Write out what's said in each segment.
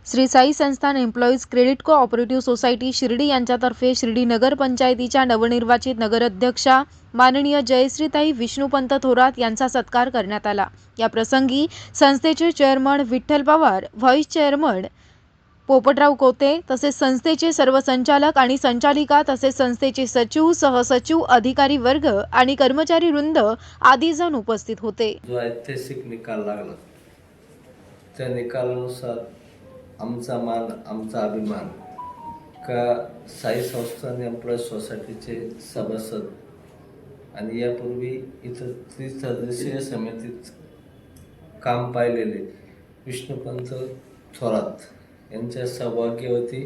श्री साई संस्थान employees credit cooperative society Shirdi यांच्यातर्फे शिर्डी नगर पंचायतीच्या नवनिर्वाचित नगराध्यक्षा माननीय जयश्रीताई विष्णुपंत थोरात यांचा सत्कार करण्यात आला। या प्रसंगी संस्थेचे chairman Vitthal Pawar, vice chairman Popatrao Kote तसेच संस्थेचे सर्व संचालक आणि संचालिका तसेच संस्थेचे सचिव, सहसचिव, अधिकारी वर्ग आणि कर्मचारी वृंद आदी जण उपस्थित होते। जो ऐतिहासिक निकाल लागला त्या निकालानुसार आमचा मान, आमचा अभिमान का साई संस्थान एम्प्लॉईज सोसायटीचे सभासद आणि यापूर्वी इथं त्रिसदस्यीय समितीत काम पाहिलेले विष्णुपंत थोरात यांच्या सौभाग्यवती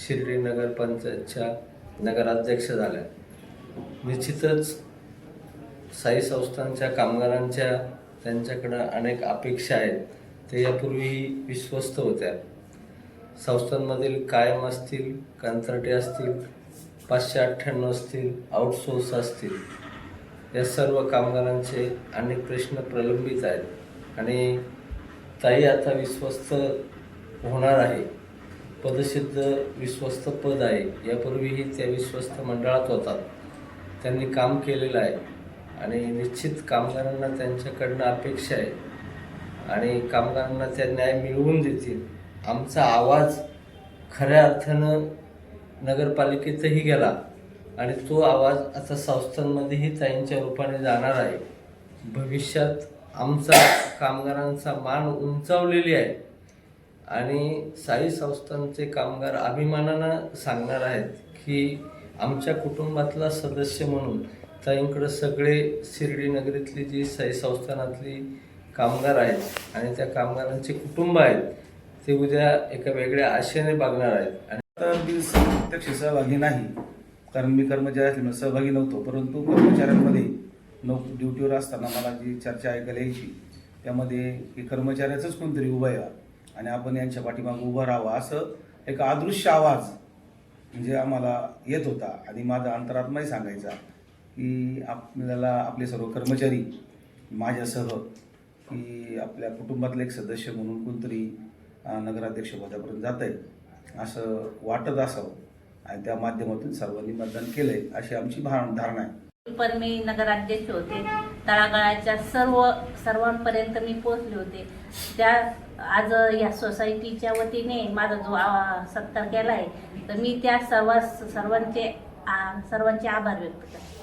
शिर्डी नगर पंचायतच्या नगराध्यक्ष झाल्या। निश्चितच साई संस्थांच्या कामगारांच्या त्यांच्याकडे अनेक अपेक्षा आहेत, ते यापूर्वीही विश्वस्त होत्या। संस्थांमधील कायम असतील, कंत्राटी असतील, 598 असतील, आउटसोर्स असतील, या सर्व कामगारांचे अनेक प्रश्न प्रलंबित आहेत आणि ताई आता विश्वस्त होणार आहे। पदसिद्ध विश्वस्त पद आहे, यापूर्वीही त्या विश्वस्त मंडळात होतात, त्यांनी काम केलेलं आहे आणि निश्चित कामगारांना त्यांच्याकडनं अपेक्षा आहे आणि कामगारांना त्या न्याय मिळवून देतील। आमचा आवाज खऱ्या अर्थानं नगरपालिकेतही गेला आणि तो आवाज आता संस्थांमध्येही ताईंच्या रूपाने जाणार आहे। भविष्यात आमचा कामगारांचा मान उंचावलेली आहे आणि साई संस्थांचे कामगार अभिमानानं सांगणार आहेत की आमच्या कुटुंबातला सदस्य म्हणून ताईंकडे सगळे शिर्डी नगरीतली जी साई संस्थानातली कामगार आहेत आणि त्या कामगारांचे कुटुंब आहेत ते उद्या एका वेगळ्या आशेने बघणार आहेत। आणि तर मी प्रत्यक्ष सहभागी नाही, कारण मी कर्मचारी असल्यामुळे सहभागी नव्हतो, परंतु कर्मचाऱ्यांमध्ये ड्युटीवर असताना मला जी चर्चा ऐकायला यायची त्यामध्ये की कर्मचाऱ्याचंच कोणतरी उभं आहे आणि आपण यांच्या पाठीमागे उभं राहावं, असं एक अदृश्य आवाज म्हणजे आम्हाला येत होता आणि माझा अंतरात्माही सांगायचा की आपल्याला आपले सर्व कर्मचारी माझ्यासह की आपल्या कुटुंबातले एक सदस्य म्हणून कोणतरी नगराध्यक्षपदापर्यंत जात आहे असं वाटत असावं आणि त्या माध्यमातून सर्वांनी मतदान केलंय अशी आमची धारणा आहे। पण मी नगराध्यक्ष होते, तळागाळाच्या सर्वांपर्यंत मी पोहोचले होते। त्या आज या सोसायटीच्या वतीने माझा जो सत्कार केला आहे तर मी त्या सर्वांचे आभार व्यक्त करते।